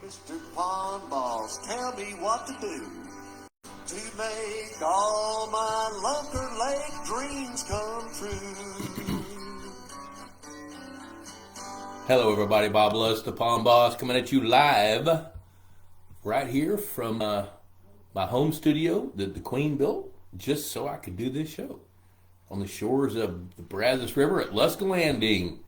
Mr. Pond Boss, tell me what to do to make all my Lunker Lake dreams come true. Hello everybody, Bob Lusk, the Pond Boss, coming at you live right here from my home studio that the Queen built just so I could do this show on the shores of the Brazos River at Lusk Landing.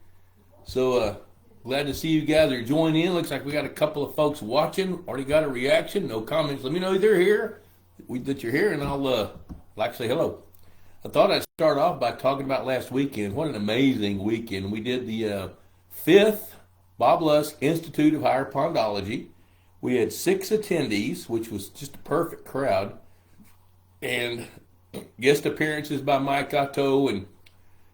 So glad to see you guys are joining in. Looks like we got a couple of folks watching. Already got a reaction. No comments. Let me know they're here, that you're here, and I'll like to say hello. I thought I'd start off by talking about last weekend. What an amazing weekend. We did the 5th Bob Lusk Institute of Higher Pondology. We had 6 attendees, which was just a perfect crowd, and guest appearances by Mike Otto, and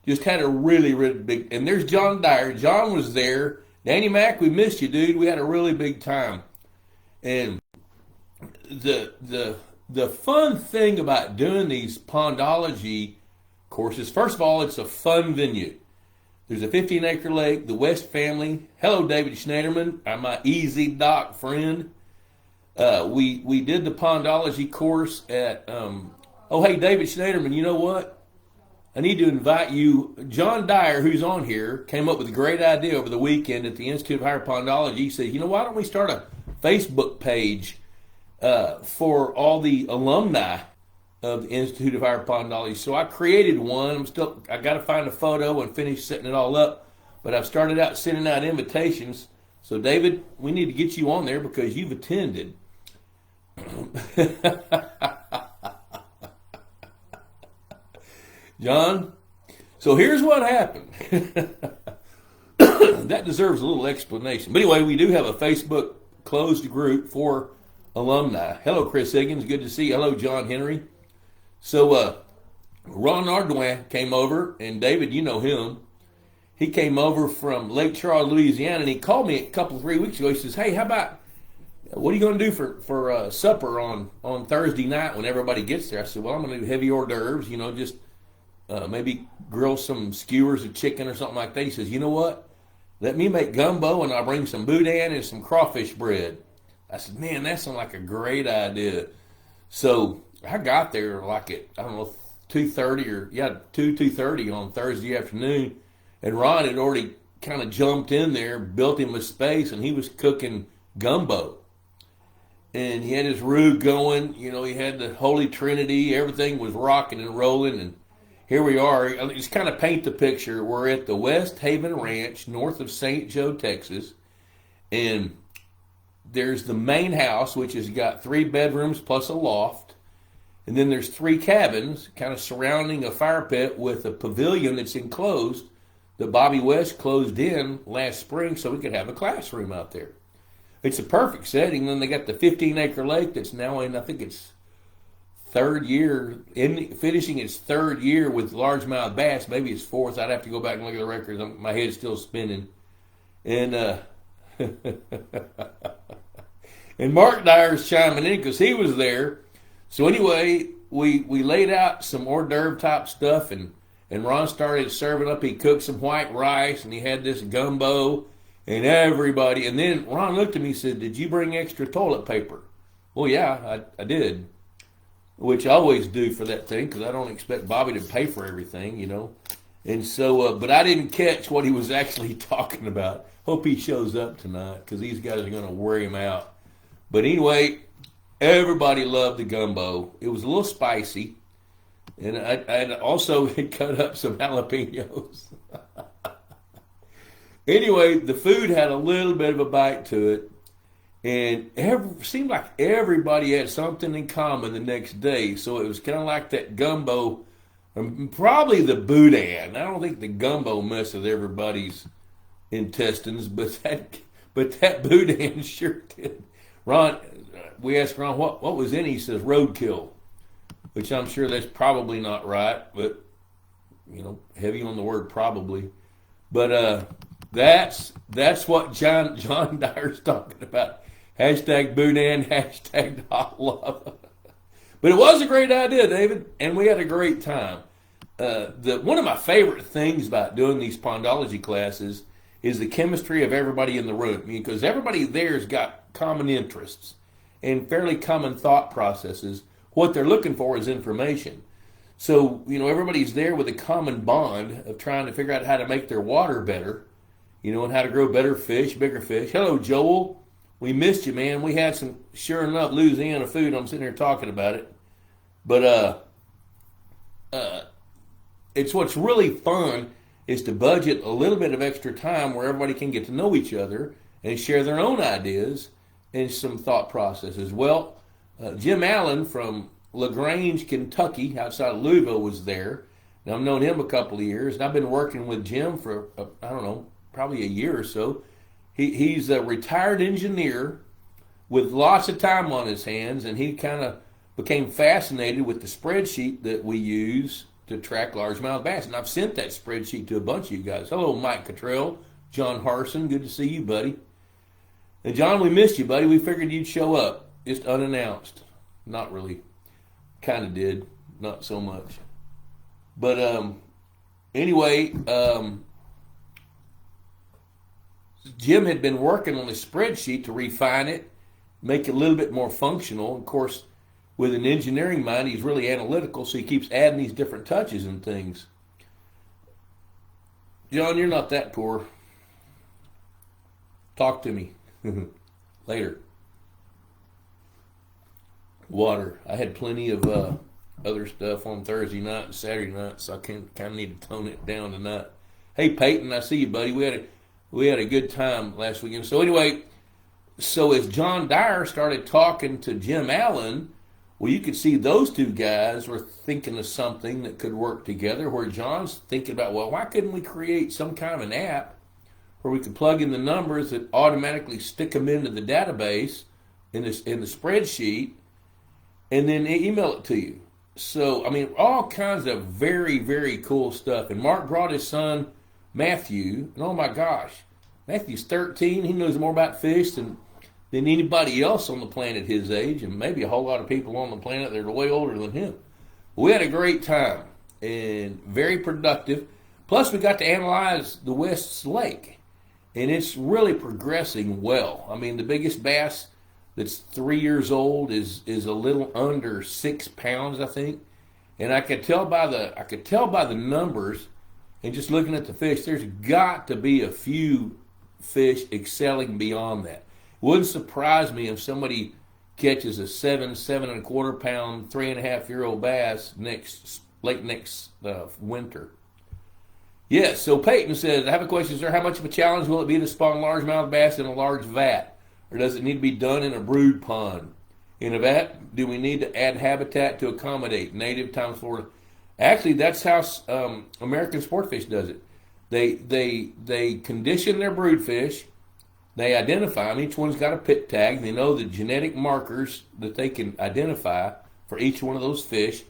just had a really, really big, and there's John Dyer. John was there. Danny Mack, we missed you, dude. We had a really big time. And the fun thing about doing these pondology courses, first of all, it's a fun venue. There's a 15-acre lake, the West family. Hello, David Schneiderman, my easy doc friend. We did the pondology course at, oh, hey, David Schneiderman, you know what? I need to invite you. John Dyer, who's on here, came up with a great idea over the weekend at the Institute of Higher Pondology. He said, why don't we start a Facebook page for all the alumni of the Institute of Higher Pondology. So I created one. I got to find a photo and finish setting it all up. But I've started out sending out invitations. So David, we need to get you on there because you've attended. John, so here's what happened. That deserves a little explanation. But anyway, we do have a Facebook closed group for alumni. Hello, Chris Higgins. Good to see you. Hello, John Henry. So Ron Ardoin came over, and David, you know him. He came over from Lake Charles, Louisiana, and he called me a couple, 3 weeks ago. He says, hey, what are you going to do for supper on Thursday night when everybody gets there? I said, well, I'm going to do heavy hors d'oeuvres, just maybe grill some skewers of chicken or something like that. He says, you know what? Let me make gumbo, and I'll bring some boudin and some crawfish bread. I said, man, that sounds like a great idea. So I got there like at, 2:30 on Thursday afternoon, and Ron had already kind of jumped in there, built him a space, and he was cooking gumbo. And he had his roux going, he had the Holy Trinity, everything was rocking and rolling, and here we are. Just kind of paint the picture. We're at the West Haven Ranch, north of St. Joe, Texas, and there's the main house, which has got 3 bedrooms plus a loft, and then there's 3 cabins kind of surrounding a fire pit with a pavilion that's enclosed that Bobby West closed in last spring so we could have a classroom out there. It's a perfect setting. Then they got the 15-acre lake that's now in, I think it's finishing its 3rd year with largemouth bass. Maybe it's 4th. I'd have to go back and look at the records. My head's still spinning. And and Mark Dyer's chiming in because he was there. So anyway, we laid out some hors d'oeuvre type stuff, and Ron started serving up. He cooked some white rice, and he had this gumbo, and everybody. And then Ron looked at me and said, did you bring extra toilet paper? Well, yeah, I did. Which I always do for that thing because I don't expect Bobby to pay for everything, And so, but I didn't catch what he was actually talking about. Hope he shows up tonight because these guys are going to wear him out. But anyway, everybody loved the gumbo. It was a little spicy. And I also cut up some jalapenos. Anyway, the food had a little bit of a bite to it. And it seemed like everybody had something in common the next day. So it was kind of like that gumbo, probably the boudin. I don't think the gumbo messed with everybody's intestines, but that boudin sure did. Ron, we asked Ron, what was in it? He says roadkill, which I'm sure that's probably not right, but, heavy on the word probably. But that's what John Dyer's talking about. Hashtag boudin, hashtag hot lava. But it was a great idea, David, and we had a great time. One of my favorite things about doing these pondology classes is the chemistry of everybody in the room. Because everybody there's got common interests and fairly common thought processes. What they're looking for is information. So, everybody's there with a common bond of trying to figure out how to make their water better, and how to grow better fish, bigger fish. Hello, Joel. We missed you, man. We had some, sure enough, Louisiana food. I'm sitting here talking about it. But it's what's really fun is to budget a little bit of extra time where everybody can get to know each other and share their own ideas and some thought processes. Well, Jim Allen from LaGrange, Kentucky, outside of Louisville, was there. Now, I've known him a couple of years, and I've been working with Jim for, probably a year or so. He's a retired engineer with lots of time on his hands, and he kind of became fascinated with the spreadsheet that we use to track largemouth bass. And I've sent that spreadsheet to a bunch of you guys. Hello, Mike Cottrell, John Harson, good to see you, buddy. And John, we missed you, buddy. We figured you'd show up, just unannounced. Not really. Kind of did, not so much. But anyway, Jim had been working on a spreadsheet to refine it, make it a little bit more functional. Of course, with an engineering mind, he's really analytical, so he keeps adding these different touches and things. John, you're not that poor. Talk to me later. Water. I had plenty of other stuff on Thursday night and Saturday night, so I kind of need to tone it down tonight. Hey, Peyton, I see you, buddy. We had a good time last weekend. So anyway, as John Dyer started talking to Jim Allen, well, you could see those two guys were thinking of something that could work together, where John's thinking about, well, why couldn't we create some kind of an app where we could plug in the numbers that automatically stick them into the database in the spreadsheet and then email it to you. So, all kinds of very, very cool stuff. And Mark brought his son, Matthew, and oh my gosh, Matthew's 13. He knows more about fish than anybody else on the planet his age, and maybe a whole lot of people on the planet that are way older than him. We had a great time and very productive. Plus, we got to analyze the West's Lake, and it's really progressing well. The biggest bass that's 3 years old is a little under 6 pounds, I think. And I could tell by the numbers, and just looking at the fish, there's got to be a few fish excelling beyond that. Wouldn't surprise me if somebody catches a 7 1/4 pound, 3.5-year-old bass late next winter. Yes, so Peyton says, I have a question, sir. How much of a challenge will it be to spawn largemouth bass in a large vat? Or does it need to be done in a brood pond? In a vat, do we need to add habitat to accommodate native times Florida? Actually, that's how American Sportfish does it. They condition their brood fish. They identify them. Each one's got a pit tag. They know the genetic markers that they can identify for each one of those fish.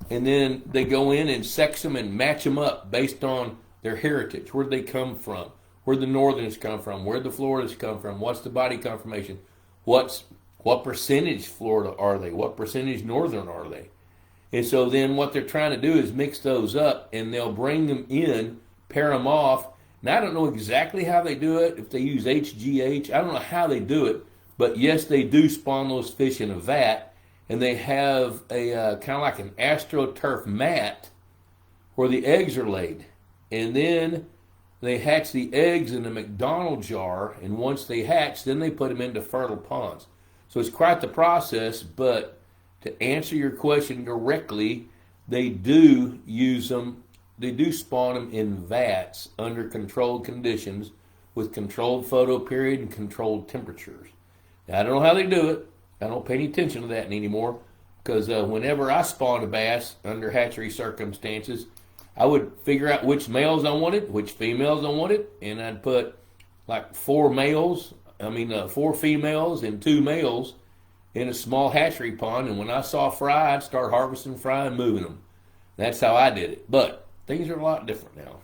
And then they go in and sex them and match them up based on their heritage, where they come from, where the northerns come from, where the Floridas come from, what's the body conformation, what percentage Florida are they, what percentage northern are they. And so then what they're trying to do is mix those up, and they'll bring them in, pair them off. Now, I don't know exactly how they do it, if they use HGH. I don't know how they do it, but yes, they do spawn those fish in a vat, and they have a kind of like an AstroTurf mat where the eggs are laid. And then they hatch the eggs in a McDonald jar, and once they hatch, then they put them into fertile ponds. So it's quite the process, but to answer your question directly, they do use them. They do spawn them in vats under controlled conditions with controlled photo period and controlled temperatures. Now, I don't know how they do it. I don't pay any attention to that anymore, because whenever I spawned a bass under hatchery circumstances, I would figure out which males I wanted, which females I wanted, and I'd put like 4 females and 2 males in a small hatchery pond, and when I saw fry, I'd start harvesting fry and moving them. That's how I did it. But things are a lot different now.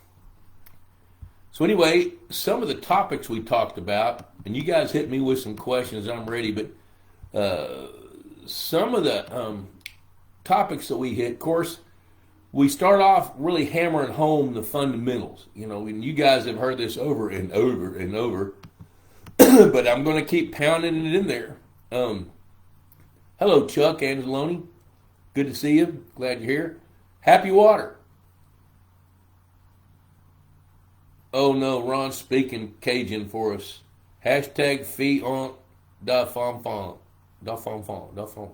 So anyway, some of the topics we talked about, and you guys hit me with some questions, I'm ready, but some of the topics that we hit, of course, we start off really hammering home the fundamentals. You know, and you guys have heard this over and over and over, but I'm going to keep pounding it in there. Hello, Chuck Angeloni. Good to see you. Glad you're here. Happy water. Oh no, Ron's speaking Cajun for us. Hashtag feet on da fom fom. Da fom fom. Da fom.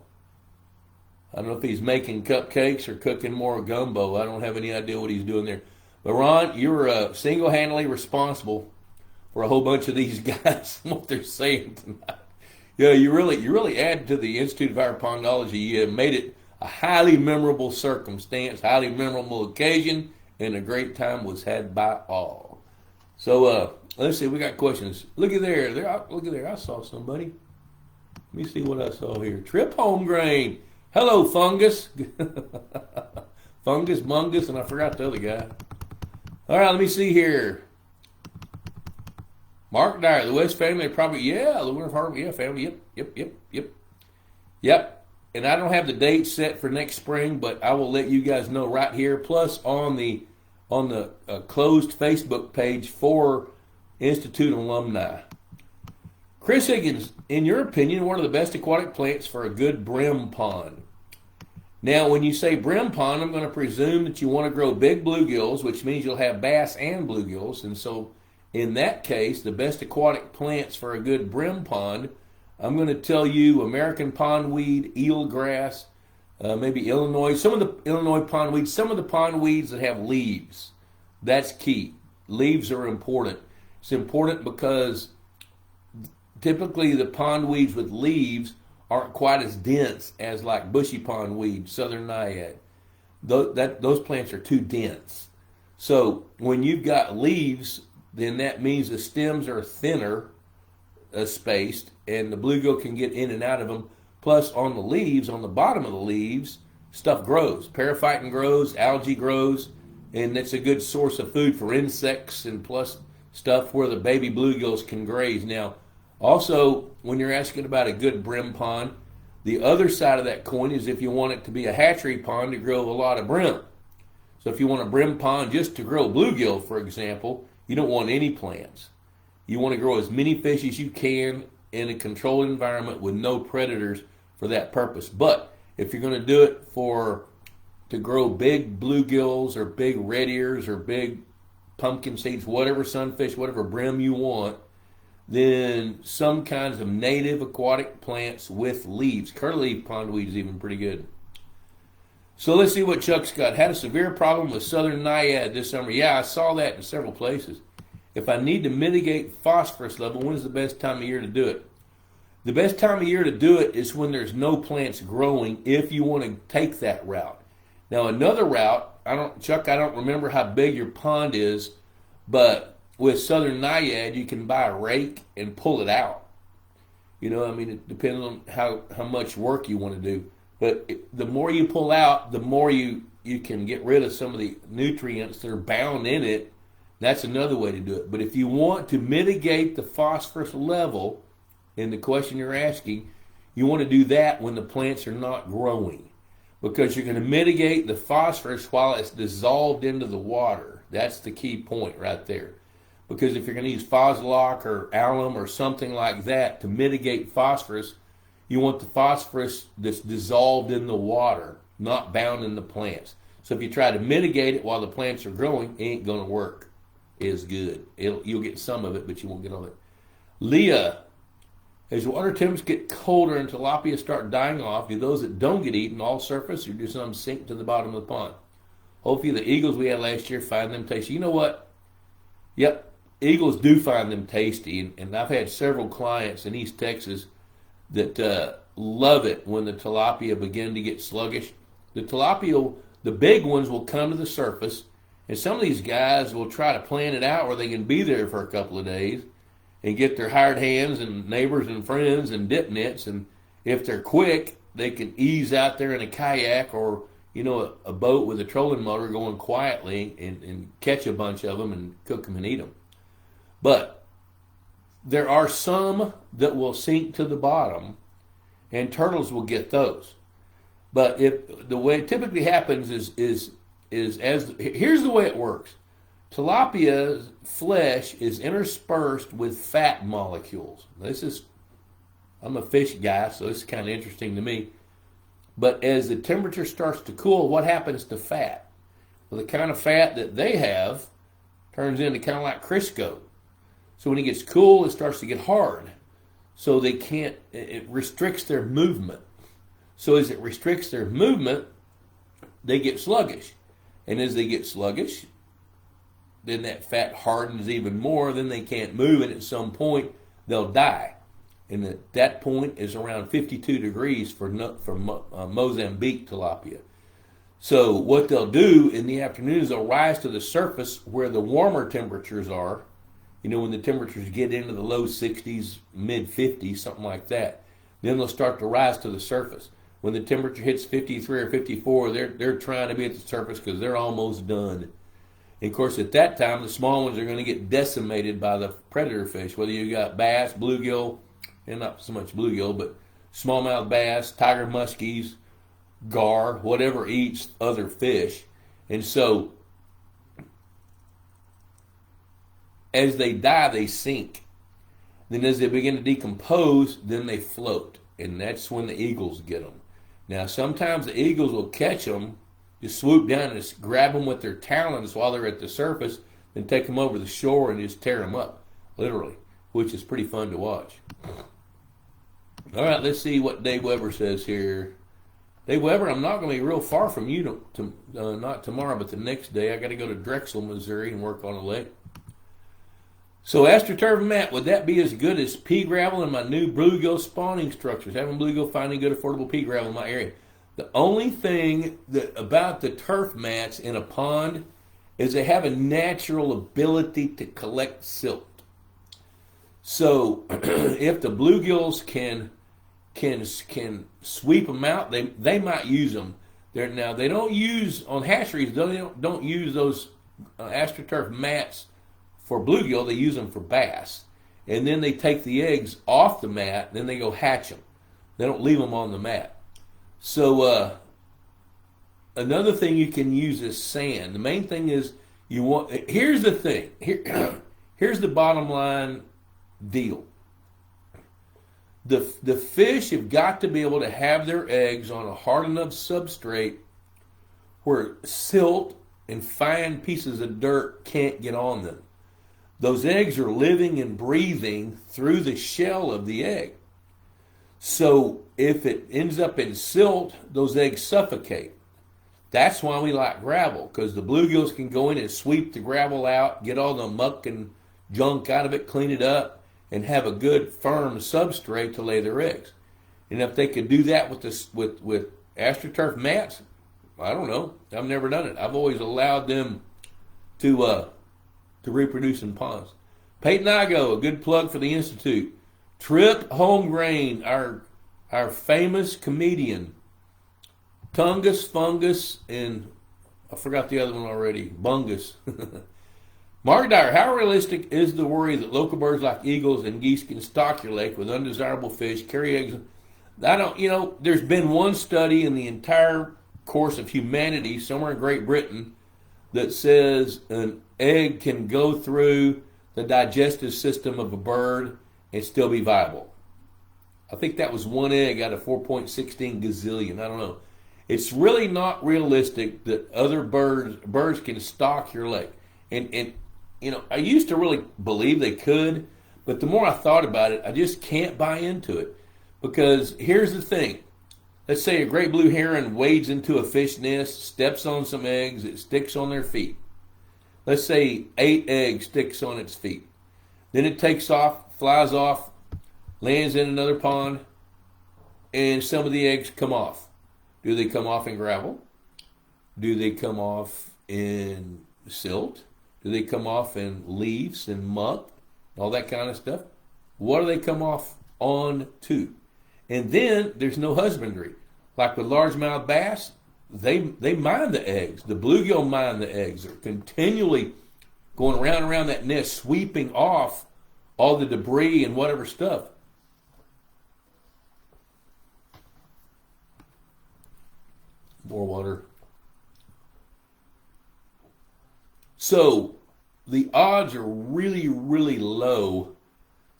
I don't know if he's making cupcakes or cooking more gumbo. I don't have any idea what he's doing there. But Ron, you're single-handedly responsible for a whole bunch of these guys and what they're saying tonight. Yeah, you really add to the Institute of Higher Pondology. You made it a highly memorable circumstance, highly memorable occasion, and a great time was had by all. So let's see, we got questions. Look at there. Look at there. I saw somebody. Let me see what I saw here. Trip Home Grain. Hello, Fungus. Fungus, Mungus, and I forgot the other guy. All right, let me see here. Mark Dyer, the West family, probably, yeah, the Winter Harbor, yeah, family, yep. And I don't have the date set for next spring, but I will let you guys know right here. Plus on the closed Facebook page for Institute alumni. Chris Higgins, in your opinion, what are the best aquatic plants for a good brim pond? Now, when you say brim pond, I'm going to presume that you want to grow big bluegills, which means you'll have bass and bluegills. And so, in that case, the best aquatic plants for a good brim pond, I'm going to tell you American pondweed, eelgrass, maybe Illinois, some of the Illinois pondweeds, some of the pondweeds that have leaves. That's key. Leaves are important. It's important because typically the pondweeds with leaves aren't quite as dense as like bushy pondweed, southern naiad. Those plants are too dense. So when you've got leaves, then that means the stems are thinner spaced, and the bluegill can get in and out of them. Plus, on the leaves, on the bottom of the leaves, stuff grows. Periphyton grows, algae grows, and it's a good source of food for insects and plus stuff where the baby bluegills can graze. Now, also, when you're asking about a good brim pond, the other side of that coin is if you want it to be a hatchery pond to grow a lot of brim. So if you want a brim pond just to grow bluegill, for example, you don't want any plants. You want to grow as many fish as you can in a controlled environment with no predators for that purpose. But if you're going to do it to grow big bluegills or big red ears or big pumpkin seeds, whatever sunfish, whatever brim you want, then some kinds of native aquatic plants with leaves. Curly pondweed is even pretty good. So let's see what Chuck's got. Had a severe problem with southern naiad this summer. Yeah, I saw that in several places. If I need to mitigate phosphorus level, when is the best time of year to do it? The best time of year to do it is when there's no plants growing, if you want to take that route. Now another route, Chuck, I don't remember how big your pond is, but with southern naiad, you can buy a rake and pull it out. You know, I mean, it depends on how much work you want to do. But the more you pull out, the more you can get rid of some of the nutrients that are bound in it. That's another way to do it. But if you want to mitigate the phosphorus level in the question you're asking, you want to do that when the plants are not growing, because you're going to mitigate the phosphorus while it's dissolved into the water. That's the key point right there. Because if you're going to use Foslock or alum or something like that to mitigate phosphorus, you want the phosphorus that's dissolved in the water, not bound in the plants. So if you try to mitigate it while the plants are growing, it ain't going to work as good. You'll get some of it, but you won't get all of it. Leah, as water temps get colder and tilapia start dying off, do those that don't get eaten all surface, or do some sink to the bottom of the pond? Hopefully the eagles we had last year find them tasty. You know what? Yep, eagles do find them tasty, and I've had several clients in East Texas that love it when the tilapia begin to get sluggish. The tilapia, the big ones, will come to the surface, and some of these guys will try to plan it out where they can be there for a couple of days and get their hired hands and neighbors and friends and dip nets, and if they're quick, they can ease out there in a kayak or, you know, a boat with a trolling motor going quietly and catch a bunch of them and cook them and eat them. But there are some that will sink to the bottom, and turtles will get those. But if the way it typically happens is here's the way it works. Tilapia's flesh is interspersed with fat molecules. I'm a fish guy, so this is kind of interesting to me. But as the temperature starts to cool, what happens to fat? Well, the kind of fat that they have turns into kind of like Crisco. So when it gets cool, it starts to get hard. So they can't, it restricts their movement. So as it restricts their movement, they get sluggish. And as they get sluggish, then that fat hardens even more, then they can't move, and at some point, they'll die. And at that point is around 52 degrees for Mozambique tilapia. So what they'll do in the afternoon is they'll rise to the surface where the warmer temperatures are. You know, when the temperatures get into the low 60s, mid 50s, something like that. Then they'll start to rise to the surface. When the temperature hits 53 or 54, they're trying to be at the surface because they're almost done. And of course, at that time, the small ones are going to get decimated by the predator fish, whether you got bass, bluegill, and not so much bluegill, but smallmouth bass, tiger muskies, gar, whatever eats other fish. And so, as they die, they sink. Then as they begin to decompose, then they float. And that's when the eagles get them. Now, sometimes the eagles will catch them, just swoop down and just grab them with their talons while they're at the surface, then take them over the shore and just tear them up, literally, which is pretty fun to watch. All right, let's see what Dave Weber says here. Dave Weber, I'm not going to be real far from you, not tomorrow, but the next day. I got to go to Drexel, Missouri, and work on a lake. So, AstroTurf Matt, would that be as good as pea gravel in my new bluegill spawning structures? Having bluegill finding good, affordable pea gravel in my area. The only thing about the turf mats in a pond is they have a natural ability to collect silt. So, if the bluegills can sweep them out, they might use them. Now they don't use on hatcheries. They don't use those AstroTurf mats for bluegill. They use them for bass, and then they take the eggs off the mat. Then they go hatch them. They don't leave them on the mat. So another thing you can use is sand. The main thing is you want. Here's the thing. Here's the bottom line deal. The fish have got to be able to have their eggs on a hard enough substrate where silt and fine pieces of dirt can't get on them. Those eggs are living and breathing through the shell of the egg. So if it ends up in silt, those eggs suffocate. That's why we like gravel, because the bluegills can go in and sweep the gravel out, get all the muck and junk out of it, clean it up, and have a good firm substrate to lay their eggs. And if they could do that with AstroTurf mats, I don't know. I've never done it. I've always allowed them to reproduce in ponds. Peyton Igo, a good plug for the Institute. Trip Holmgrain, our famous comedian. Tungus, Fungus, and I forgot the other one already. Bungus. Mark Dyer, how realistic is the worry that local birds like eagles and geese can stock your lake with undesirable fish, carry eggs? There's been one study in the entire course of humanity somewhere in Great Britain that says an egg can go through the digestive system of a bird and still be viable. I think that was one egg out of 4.16 gazillion. I don't know. It's really not realistic that other birds can stock your lake. And I used to really believe they could, but the more I thought about it, I just can't buy into it. Because here's the thing. Let's say a great blue heron wades into a fish nest, steps on some eggs, it sticks on their feet. Let's say 8 eggs sticks on its feet. Then it takes off, flies off, lands in another pond, and some of the eggs come off. Do they come off in gravel? Do they come off in silt? Do they come off in leaves and muck? All that kind of stuff? What do they come off on to? And then there's no husbandry. Like with largemouth bass, they mine the eggs. The bluegill mine the eggs. They're continually going around that nest, sweeping off all the debris and whatever stuff. More water. So the odds are really, really low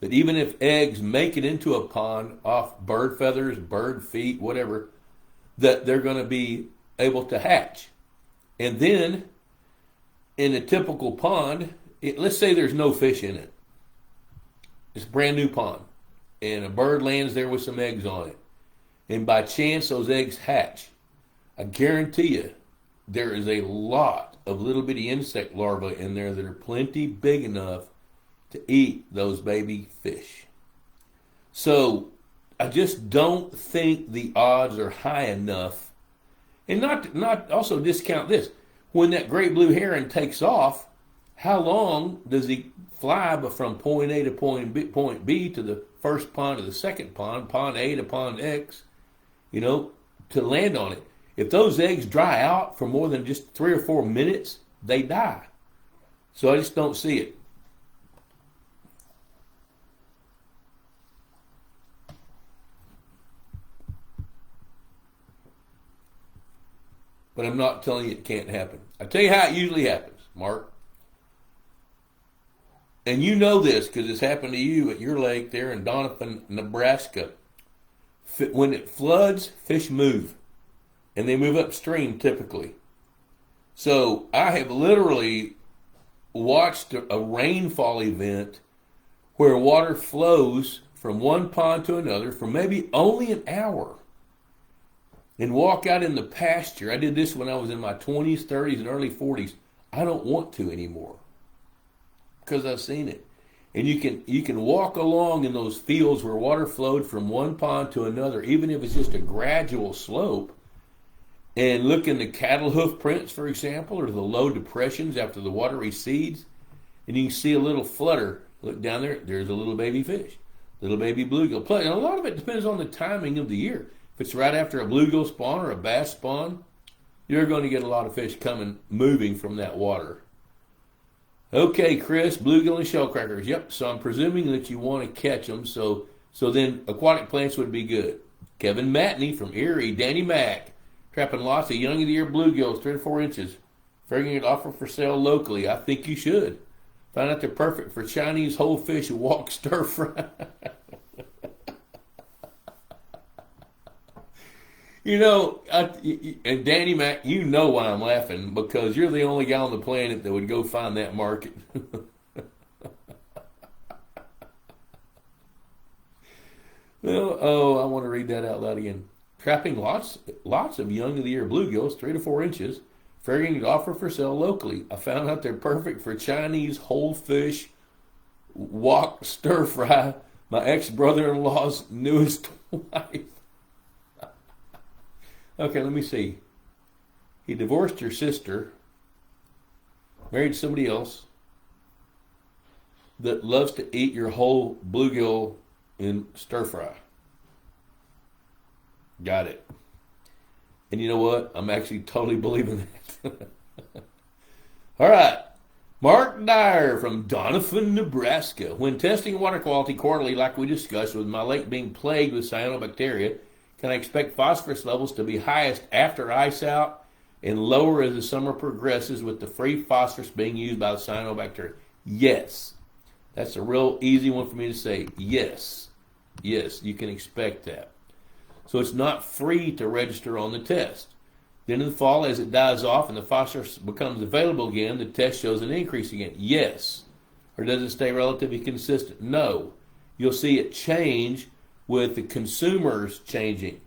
that even if eggs make it into a pond off bird feathers, bird feet, whatever, that they're going to be able to hatch. And then in a typical pond, let's say there's no fish in it. It's a brand new pond. And a bird lands there with some eggs on it. And by chance those eggs hatch. I guarantee you there is a lot of little bitty insect larvae in there that are plenty big enough to eat those baby fish. So I just don't think the odds are high enough. And not also discount this. When that great blue heron takes off, how long does he fly from point A to point B to the first pond to the second pond, pond A to pond X, to land on it? If those eggs dry out for more than just 3 or 4 minutes, they die. So I just don't see it. But I'm not telling you it can't happen. I'll tell you how it usually happens, Mark. And you know this because it's happened to you at your lake there in Donovan, Nebraska. When it floods, fish move. And they move upstream typically. So I have literally watched a rainfall event where water flows from one pond to another for maybe only an hour. And walk out in the pasture. I did this when I was in my 20s, 30s, and early 40s. I don't want to anymore because I've seen it. And you can walk along in those fields where water flowed from one pond to another, even if it's just a gradual slope, and look in the cattle hoof prints, for example, or the low depressions after the water recedes, and you can see a little flutter. Look down there, there's a little baby fish, little baby bluegill. And a lot of it depends on the timing of the year. If it's right after a bluegill spawn or a bass spawn, you're going to get a lot of fish moving from that water. Okay, Chris, bluegill and shellcrackers. Yep, so I'm presuming that you want to catch them, so then aquatic plants would be good. Kevin Matney from Erie, Danny Mack, trapping lots of young of the year bluegills, 3 to 4 inches. Figuring it offer for sale locally. I think you should. Find out they're perfect for Chinese whole fish wok stir fry. And Danny Mac, you know why I'm laughing, because you're the only guy on the planet that would go find that market. I want to read that out loud again. Trapping lots of young of the year bluegills, 3 to 4 inches, figuring to offer for sale locally. I found out they're perfect for Chinese whole fish wok stir fry, my ex-brother-in-law's newest wife. Okay, let me see. He divorced your sister, married somebody else that loves to eat your whole bluegill in stir fry. Got it. And you know what? I'm actually totally believing that. All right. Mark Dyer from Donovan, Nebraska. When testing water quality quarterly, like we discussed, with my lake being plagued with cyanobacteria, can I expect phosphorus levels to be highest after ice out and lower as the summer progresses with the free phosphorus being used by the cyanobacteria? Yes. That's a real easy one for me to say. Yes. Yes, you can expect that. So it's not free to register on the test. Then in the fall, as it dies off and the phosphorus becomes available again, the test shows an increase again. Yes. Or does it stay relatively consistent? No. You'll see it change with the consumers changing.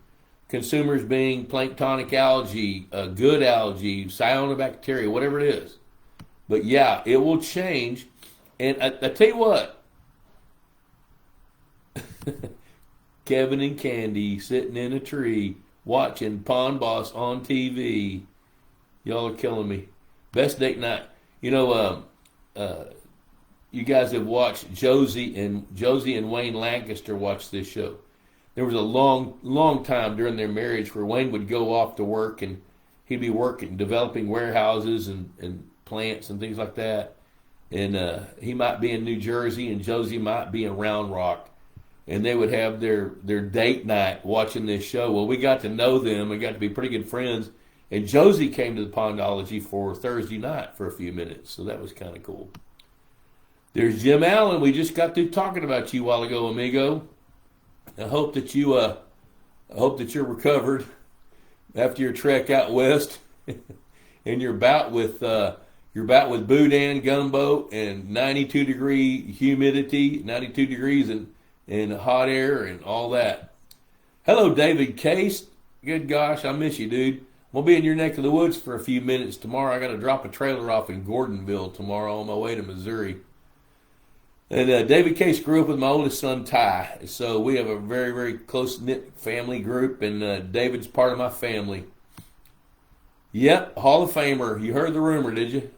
Consumers being planktonic algae, good algae, cyanobacteria, whatever it is. But yeah, it will change. And I tell you what, Kevin and Candy sitting in a tree watching Pond Boss on TV. Y'all are killing me. Best date night. You guys have watched Josie and Wayne Lancaster watch this show. There was a long time during their marriage where Wayne would go off to work and he'd be working, developing warehouses and plants and things like that. And he might be in New Jersey and Josie might be in Round Rock. And they would have their date night watching this show. Well, we got to know them. We got to be pretty good friends. And Josie came to the Pondology for Thursday night for a few minutes, so that was kind of cool. There's Jim Allen. We just got through talking about you a while ago, amigo. I hope that you're recovered after your trek out west and your bout with boudin gumbo and 92 degree humidity, 92 degrees and hot air and all that. Hello, David Case. Good gosh, I miss you, dude. We'll be in your neck of the woods for a few minutes tomorrow. I got to drop a trailer off in Gordonville tomorrow on my way to Missouri. And David Case grew up with my oldest son, Ty. So we have a very, very close-knit family group, and David's part of my family. Yep, Hall of Famer. You heard the rumor, did you?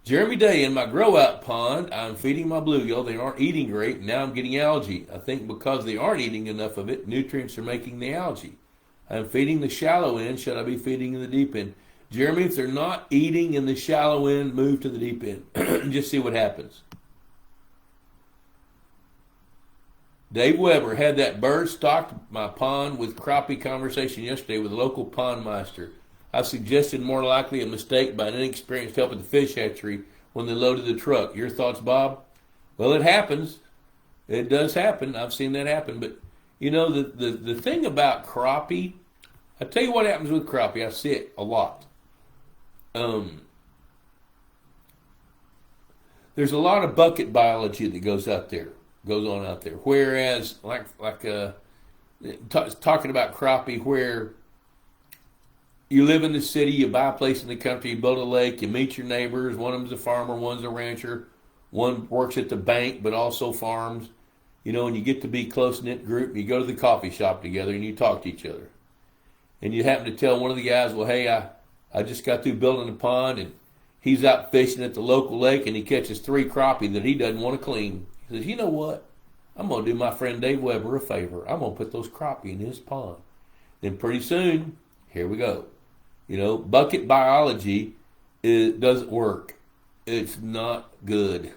Jeremy Day, in my grow-out pond, I'm feeding my bluegill. They aren't eating great. Now I'm getting algae. I think because they aren't eating enough of it, nutrients are making the algae. I'm feeding the shallow end. Should I be feeding in the deep end? Jeremy, if they're not eating in the shallow end, move to the deep end and just see what happens. Dave Weber had that bird stocked my pond with crappie conversation yesterday with a local pond master. I suggested more likely a mistake by an inexperienced help at the fish hatchery when they loaded the truck. Your thoughts, Bob? Well, it happens. It does happen. I've seen that happen. But, you know, the thing about crappie, I tell you what happens with crappie. I see it a lot. There's a lot of bucket biology that goes on out there. Whereas, talking about crappie, where you live in the city, you buy a place in the country, you build a lake, you meet your neighbors. One of them's a farmer, one's a rancher, one works at the bank but also farms. You know, and you get to be a close-knit group, and you go to the coffee shop together, and you talk to each other. And you happen to tell one of the guys, well, hey, I just got through building a pond, and he's out fishing at the local lake, and he catches 3 crappie that he doesn't want to clean. He says, you know what? I'm going to do my friend Dave Weber a favor. I'm going to put those crappie in his pond. Then pretty soon, here we go. You know, bucket biology, it doesn't work. It's not good.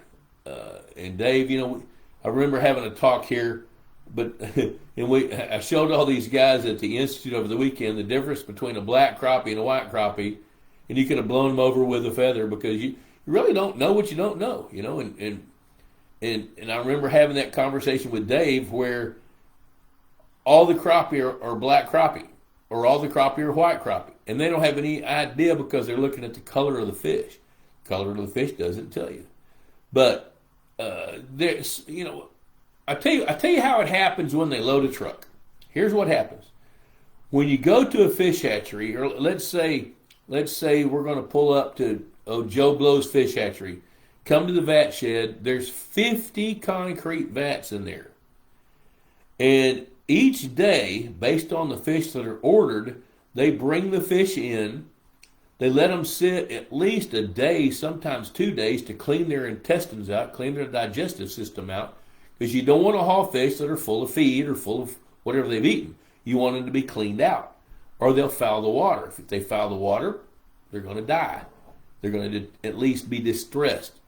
And Dave, you know, I remember having a talk here, but I showed all these guys at the Institute over the weekend the difference between a black crappie and a white crappie, and you could have blown them over with a feather because you really don't know what you don't know, you know. And I remember having that conversation with Dave where all the crappie are black crappie or all the crappie are white crappie, and they don't have any idea because they're looking at the color of the fish. Color of the fish doesn't tell you, but there's, you know, I tell you how it happens when they load a truck. Here's what happens when you go to a fish hatchery, or let's say we're going to pull up to Joe Blow's fish hatchery. Come to the vat shed. There's 50 concrete vats in there, and each day, based on the fish that are ordered, they bring the fish in. They let them sit at least a day, sometimes 2 days, to clean their intestines out, clean their digestive system out, because you don't want to haul fish that are full of feed or full of whatever they've eaten. You want them to be cleaned out, or they'll foul the water. If they foul the water, they're going to die. They're going to at least be distressed.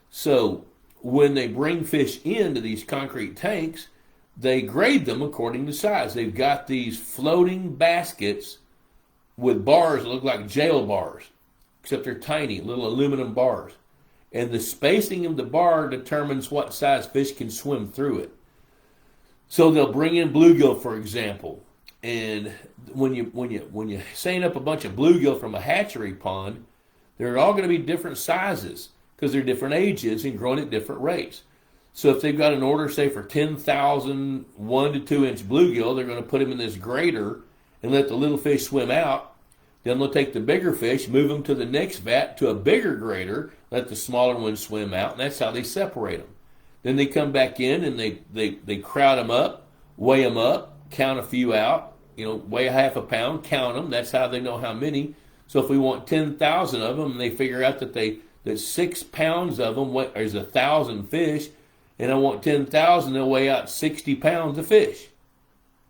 So when they bring fish into these concrete tanks, they grade them according to size. They've got these floating baskets with bars that look like jail bars, except they're tiny, little aluminum bars. And the spacing of the bar determines what size fish can swim through it. So they'll bring in bluegill, for example. And when you seine up a bunch of bluegill from a hatchery pond, they're all going to be different sizes because they're different ages and growing at different rates. So if they've got an order, say, for 10,000 1 to 2 inch bluegill, they're going to put them in this grater and let the little fish swim out. Then they'll take the bigger fish, move them to the next vat to a bigger grater, let the smaller ones swim out, and that's how they separate them. Then they come back in and they crowd them up, weigh them up, count a few out, you know, weigh a half a pound, count them. That's how they know how many. So if we want 10,000 of them, and they figure out that 6 pounds of them is 1,000 fish, and I want 10,000, they'll weigh out 60 pounds of fish.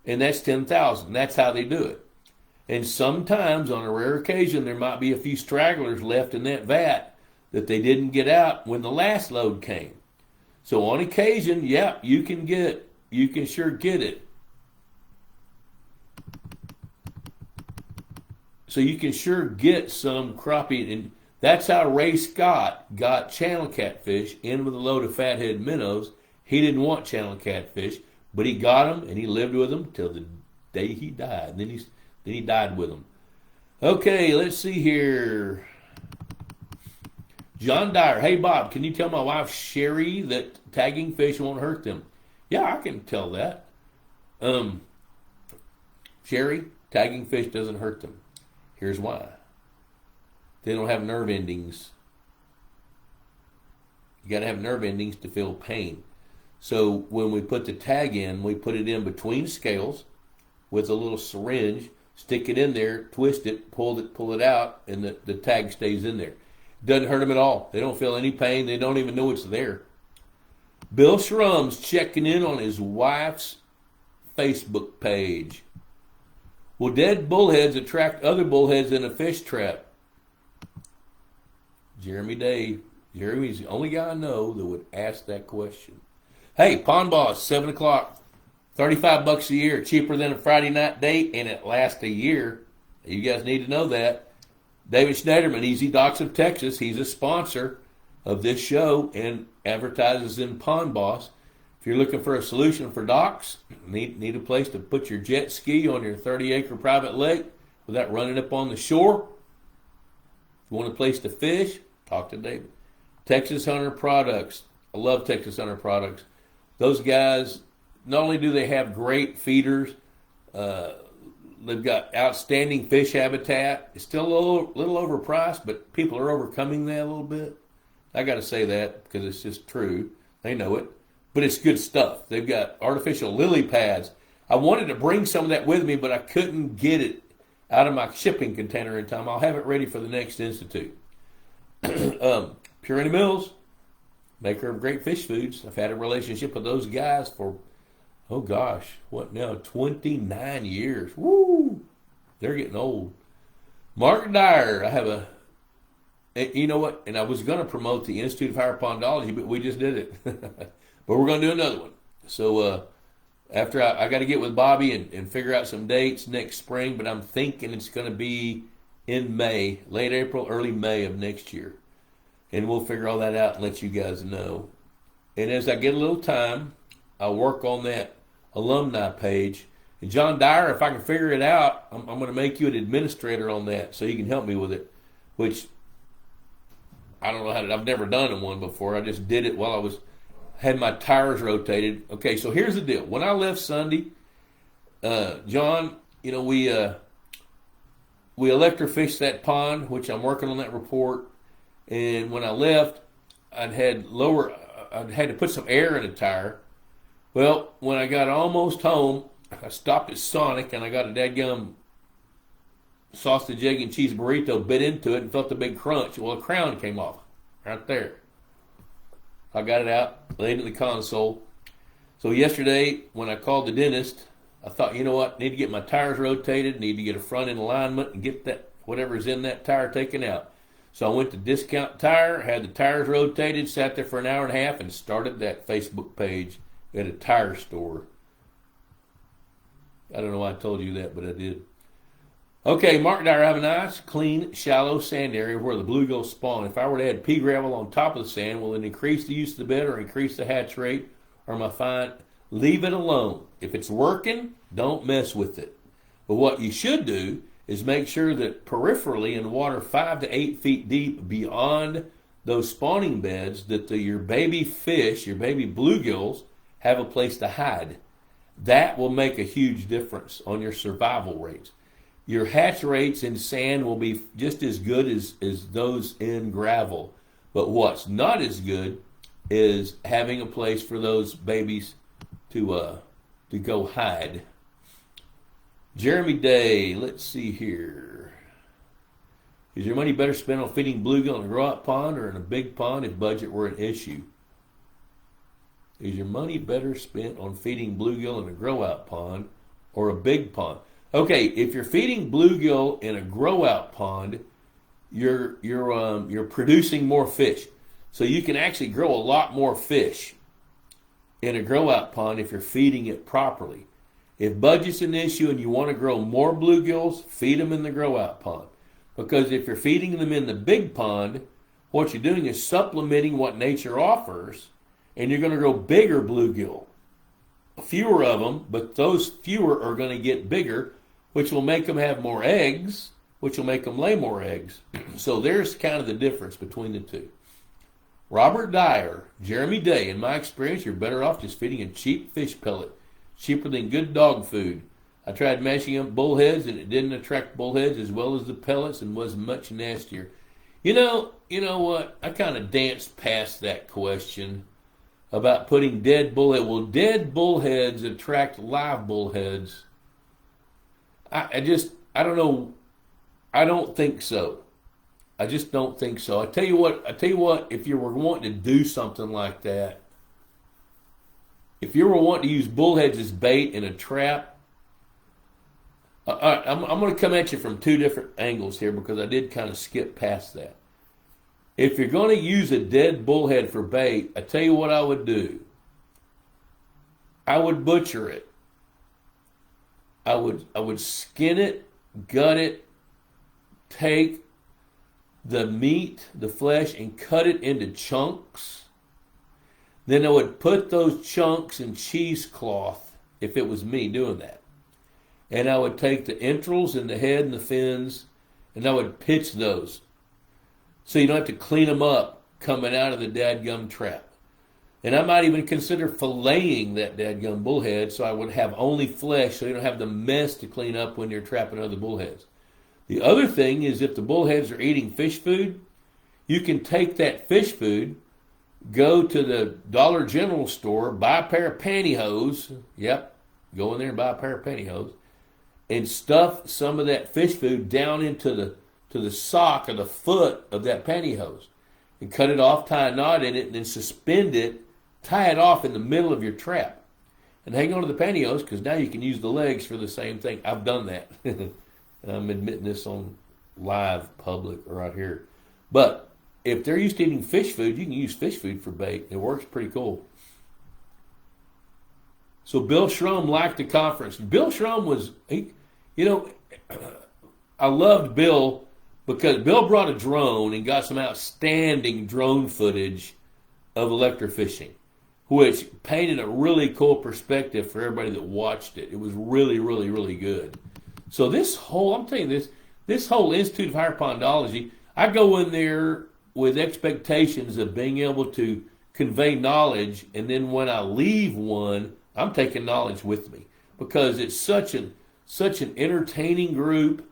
And that's 10,000. That's how they do it. And sometimes, on a rare occasion, there might be a few stragglers left in that vat that they didn't get out when the last load came. So on occasion, yeah, you can sure get it. So you can sure get some crappie, and that's how Ray Scott got channel catfish in with a load of fathead minnows. He didn't want channel catfish, but he got them and he lived with them till the day he died. And then he died with them. Okay, let's see here. John Dyer, hey Bob, can you tell my wife Sherry that tagging fish won't hurt them? Yeah, I can tell that. Sherry, tagging fish doesn't hurt them. Here's why. They don't have nerve endings. You got to have nerve endings to feel pain. So when we put the tag in, we put it in between scales with a little syringe, stick it in there, twist it, pull it out, and the tag stays in there. Doesn't hurt them at all. They don't feel any pain. They don't even know it's there. Bill Shrum's checking in on his wife's Facebook page. Will dead bullheads attract other bullheads in a fish trap? Jeremy Day. Jeremy's the only guy I know that would ask that question. Hey, Pond Boss, 7 o'clock. $35 a year, cheaper than a Friday night date, and it lasts a year. You guys need to know that. David Schneiderman, Easy Docks of Texas. He's a sponsor of this show and advertises in Pond Boss. If you're looking for a solution for docks, need a place to put your jet ski on your 30-acre private lake without running up on the shore. If you want a place to fish, talk to David. Texas Hunter Products. I love Texas Hunter Products. Those guys, not only do they have great feeders, they've got outstanding fish habitat. It's still a little overpriced, but people are overcoming that a little bit. I got to say that because it's just true. They know it. But it's good stuff. They've got artificial lily pads. I wanted to bring some of that with me, but I couldn't get it out of my shipping container in time. I'll have it ready for the next Institute. Purina Mills, maker of great fish foods. I've had a relationship with those guys for, 29 years. Woo! They're getting old. Mark Dyer, I have you know what? And I was going to promote the Institute of Higher Pondology, but we just did it. But we're going to do another one. So after I got to get with Bobby and figure out some dates next spring, but I'm thinking it's going to be in May, late April, early May of next year. And we'll figure all that out and let you guys know. And as I get a little time, I'll work on that alumni page. And John Dyer, if I can figure it out, I'm going to make you an administrator on that so you can help me with it, which I don't know how to, I've never done one before. I just did it while I had my tires rotated. Okay, so here's the deal. When I left Sunday, John, we electrofished that pond, which I'm working on that report. And when I left, I'd had to put some air in the tire. Well, when I got almost home, I stopped at Sonic and I got a dadgum sausage, egg, and cheese burrito, bit into it and felt a big crunch. Well, the crown came off right there. I got it out, laid it in the console. So yesterday, when I called the dentist, I thought, you know what, need to get my tires rotated, need to get a front end alignment and get that whatever's in that tire taken out. So I went to Discount Tire, had the tires rotated, sat there for an hour and a half, and started that Facebook page at a tire store. I don't know why I told you that, but I did. Okay, Mark Dyer, I have a nice, clean, shallow sand area where the bluegills spawn. If I were to add pea gravel on top of the sand, will it increase the use of the bed or increase the hatch rate? Or am I fine? Leave it alone. If it's working, don't mess with it. But what you should do is make sure that peripherally in water 5 to 8 feet deep beyond those spawning beds that your baby fish, your baby bluegills, have a place to hide. That will make a huge difference on your survival rates. Your hatch rates in sand will be just as good as those in gravel. But what's not as good is having a place for those babies to go hide. Jeremy Day, let's see here. Is your money better spent on feeding bluegill in a grow-out pond or in a big pond if budget were an issue? Is your money better spent on feeding bluegill in a grow-out pond or a big pond? Okay, if you're feeding bluegill in a grow-out pond, you're producing more fish. So you can actually grow a lot more fish in a grow-out pond if you're feeding it properly. If budget's an issue and you want to grow more bluegills, feed them in the grow-out pond. Because if you're feeding them in the big pond, what you're doing is supplementing what nature offers, and you're going to grow bigger bluegill. Fewer of them, but those fewer are going to get bigger, which will make them have more eggs, which will make them lay more eggs. So there's kind of the difference between the two. Robert Dyer, Jeremy Day, in my experience, you're better off just feeding a cheap fish pellet, cheaper than good dog food. I tried mashing up bullheads, and it didn't attract bullheads as well as the pellets and was much nastier. You know what? I kind of danced past that question about putting dead bullheads. Will dead bullheads attract live bullheads? I don't know. I don't think so. I just don't think so. I tell you what, if you were wanting to do something like that, if you were wanting to use bullheads as bait in a trap, I'm going to come at you from two different angles here because I did kind of skip past that. If you're going to use a dead bullhead for bait, I tell you what I would do. I would butcher it. I would skin it, gut it, take the meat, the flesh, and cut it into chunks. Then I would put those chunks in cheesecloth, if it was me doing that. And I would take the entrails and the head and the fins, and I would pitch those. So you don't have to clean them up coming out of the dadgum trap. And I might even consider filleting that dadgum bullhead so I would have only flesh so you don't have the mess to clean up when you're trapping other bullheads. The other thing is if the bullheads are eating fish food, you can take that fish food, go to the Dollar General store, buy a pair of pantyhose. Yep, go in there and buy a pair of pantyhose, and stuff some of that fish food down into the sock or the foot of that pantyhose. And cut it off, tie a knot in it, and then suspend it, tie it off in the middle of your trap. And hang on to the pantyhose because now you can use the legs for the same thing. I've done that. I'm admitting this on live public right here. But if they're used to eating fish food, you can use fish food for bait. It works pretty cool. So Bill Shrum liked the conference. Bill Shrum was, I loved Bill because Bill brought a drone and got some outstanding drone footage of electrofishing, which painted a really cool perspective for everybody that watched it. It was really, really, really good. So I'm telling you this whole Institute of Higher Pondology, I go in there with expectations of being able to convey knowledge, and then when I leave one, I'm taking knowledge with me because it's such an entertaining group,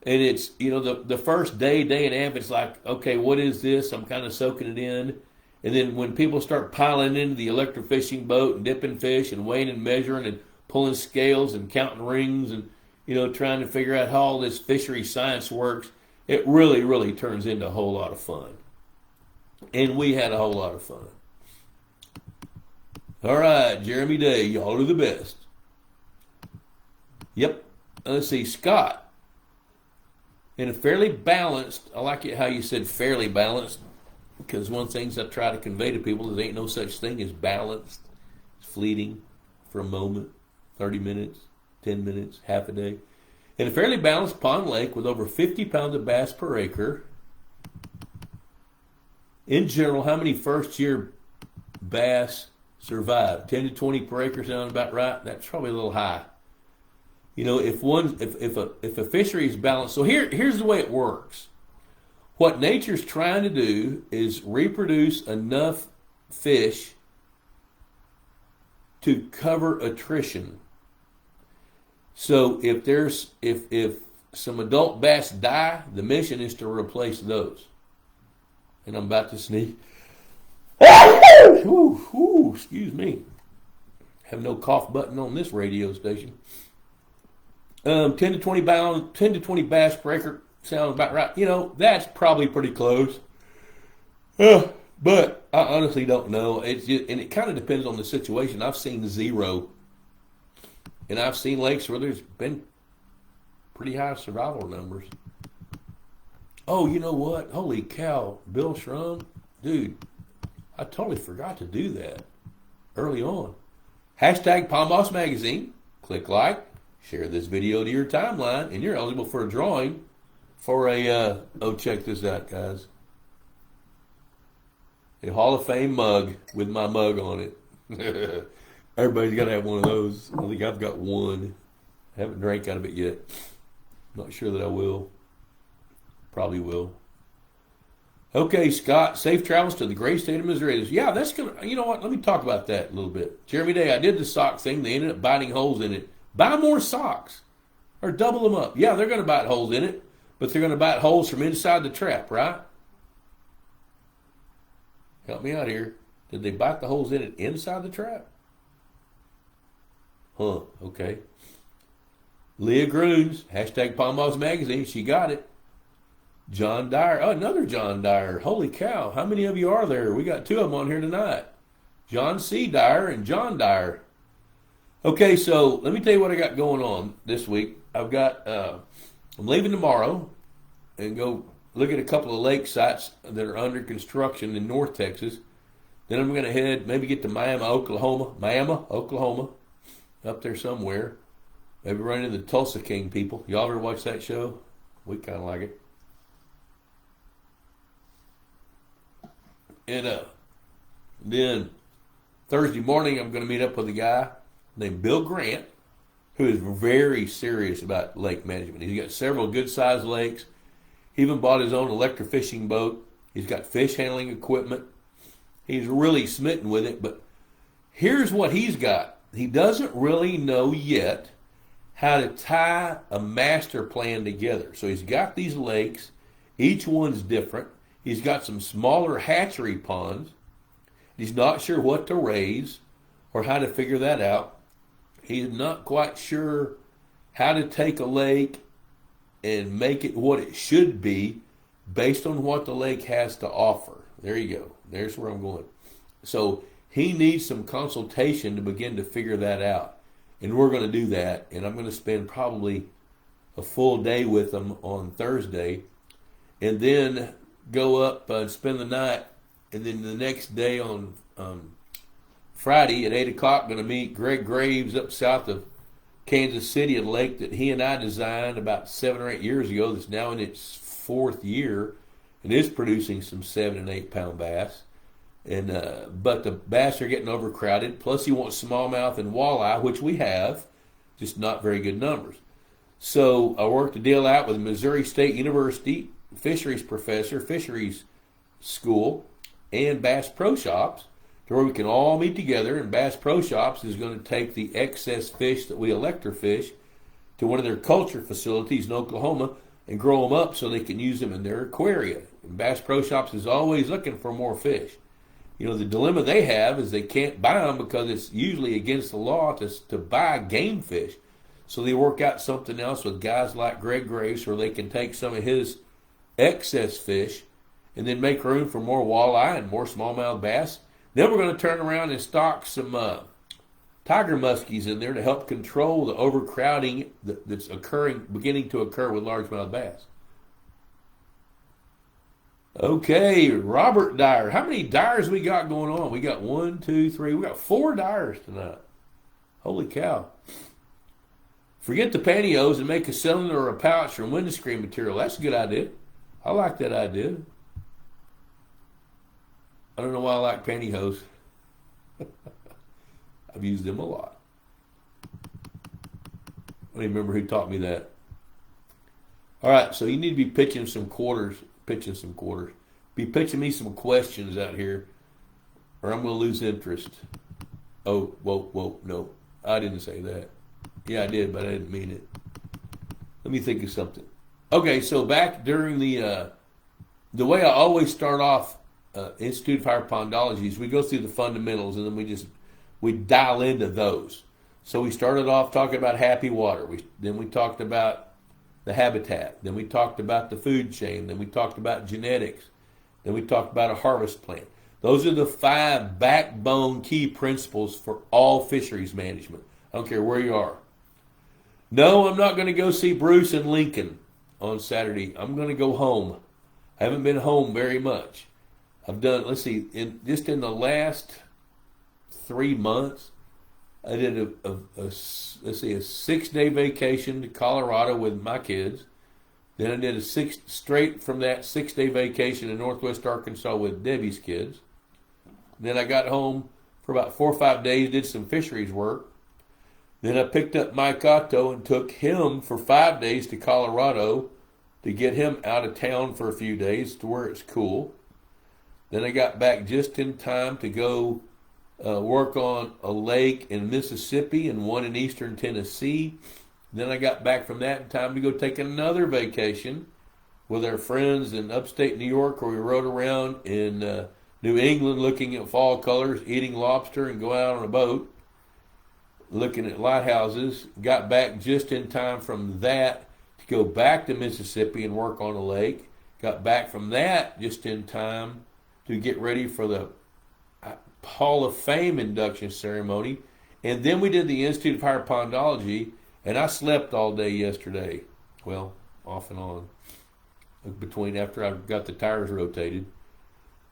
and it's the first day and a half, it's like, okay, what is this? I'm kind of soaking it in, and then when people start piling into the electrofishing boat and dipping fish and weighing and measuring and pulling scales and counting rings and trying to figure out how all this fishery science works, it really, really turns into a whole lot of fun. And we had a whole lot of fun. All right, Jeremy Day, y'all are the best. Yep. Let's see, Scott. In a fairly balanced, I like it how you said fairly balanced, because one of the things I try to convey to people is there ain't no such thing as balanced. It's fleeting for a moment, 30 minutes. 10 minutes, half a day. In a fairly balanced pond lake with over 50 pounds of bass per acre. In general, how many first-year bass survive? 10 to 20 per acre sound about right? That's probably a little high. If a fishery is balanced, so here's the way it works. What nature's trying to do is reproduce enough fish to cover attrition. So if some adult bass die, the mission is to replace those. And I'm about to sneeze. Excuse me. Have no cough button on this radio station. 10 to 20 bass per acre sounds about right. That's probably pretty close. But I honestly don't know. And it kind of depends on the situation. I've seen 0. And I've seen lakes where there's been pretty high survival numbers. Oh, you know what? Holy cow, Bill Shrum. Dude, I totally forgot to do that early on. Hashtag Pond Boss Magazine. click like, share this video to your timeline, and you're eligible for a drawing for a, oh, check this out, guys. A Hall of Fame mug with my mug on it. Everybody's got to have one of those. I think I've got one. I haven't drank out of it yet. Not sure that I will. Probably will. Okay, Scott, safe travels to the great state of Missouri. Yeah, that's going to, you know what, let me talk about that a little bit. Jeremy Day, I did the sock thing. They ended up biting holes in it. Buy more socks or double them up. Yeah, they're going to bite holes in it, but they're going to bite holes from inside the trap, right? Help me out here. Did they bite the holes in it inside the trap? Huh, okay. Leah Groons, hashtag Palm Boss Magazine, she got it. John Dyer, oh, another John Dyer. Holy cow, how many of you are there? We got two of them on here tonight. John C. Dyer and John Dyer. Okay, so let me tell you what I got going on this week. I've got, I'm leaving tomorrow and go look at a couple of lake sites that are under construction in North Texas. Then I'm going to head, maybe get to Miami, Oklahoma, up there somewhere. Maybe run into the Tulsa King people. Y'all ever watch that show? We kind of like it. And then Thursday morning, I'm going to meet up with a guy named Bill Grant, who is very serious about lake management. He's got several good-sized lakes. He even bought his own electrofishing boat. He's got fish handling equipment. He's really smitten with it. But here's what he's got. He doesn't really know yet how to tie a master plan together. So he's got these lakes. Each one's different. He's got some smaller hatchery ponds. He's not sure what to raise or how to figure that out. He's not quite sure how to take a lake and make it what it should be based on what the lake has to offer. There you go. There's where I'm going. So he needs some consultation to begin to figure that out. And we're going to do that. And I'm going to spend probably a full day with him on Thursday. And then go up and spend the night. And then the next day on Friday at 8 o'clock, going to meet Greg Graves up south of Kansas City at a lake that he and I designed about 7 or 8 years ago that's now in its 4th year and is producing some 7 and 8 pound bass. And but the bass are getting overcrowded. Plus, he wants smallmouth and walleye, which we have, just not very good numbers. So I worked a deal out with Missouri State University fisheries professor, fisheries school, and Bass Pro Shops, to where we can all meet together. And Bass Pro Shops is going to take the excess fish that we electrofish to one of their culture facilities in Oklahoma and grow them up so they can use them in their aquaria. And Bass Pro Shops is always looking for more fish. You know, the dilemma they have is they can't buy them because it's usually against the law to buy game fish. So they work out something else with guys like Greg Grace where they can take some of his excess fish and then make room for more walleye and more smallmouth bass. Then we're going to turn around and stock some tiger muskies in there to help control the overcrowding that's beginning to occur with largemouth bass. Okay, Robert Dyer. How many Dyers we got going on? We got 1, 2, 3. We got 4 Dyers tonight. Holy cow. Forget the pantyhose and make a cylinder or a pouch from windscreen material. That's a good idea. I like that idea. I don't know why I like pantyhose. I've used them a lot. I don't even remember who taught me that. All right, so you need to be pitching some quarters. Be pitching me some questions out here, or I'm going to lose interest. Oh, whoa, no. I didn't say that. Yeah, I did, but I didn't mean it. Let me think of something. Okay, so back during the way I always start off Institute of Higher Pondology is we go through the fundamentals and then we dial into those. So we started off talking about happy water. Then we talked about the habitat. Then we talked about the food chain. Then we talked about genetics. Then we talked about a harvest plan. Those are the 5 backbone key principles for all fisheries management. I don't care where you are. No, I'm not going to go see Bruce and Lincoln on Saturday. I'm going to go home. I haven't been home very much. I've done, let's see, in the last 3 months, I did let's see, a 6-day vacation to Colorado with my kids. Then I did straight from that 6-day vacation in Northwest Arkansas with Debbie's kids. Then I got home for about 4 or 5 days, did some fisheries work. Then I picked up Mike Otto and took him for 5 days to Colorado to get him out of town for a few days to where it's cool. Then I got back just in time to go work on a lake in Mississippi and one in eastern Tennessee. Then I got back from that in time to go take another vacation with our friends in upstate New York, where we rode around in New England looking at fall colors, eating lobster, and going out on a boat, looking at lighthouses. Got back just in time from that to go back to Mississippi and work on a lake. Got back from that just in time to get ready for the Hall of Fame induction ceremony. And then we did the Institute of Higher Pondology, and I slept all day yesterday. Well, off and on. Between after I got the tires rotated.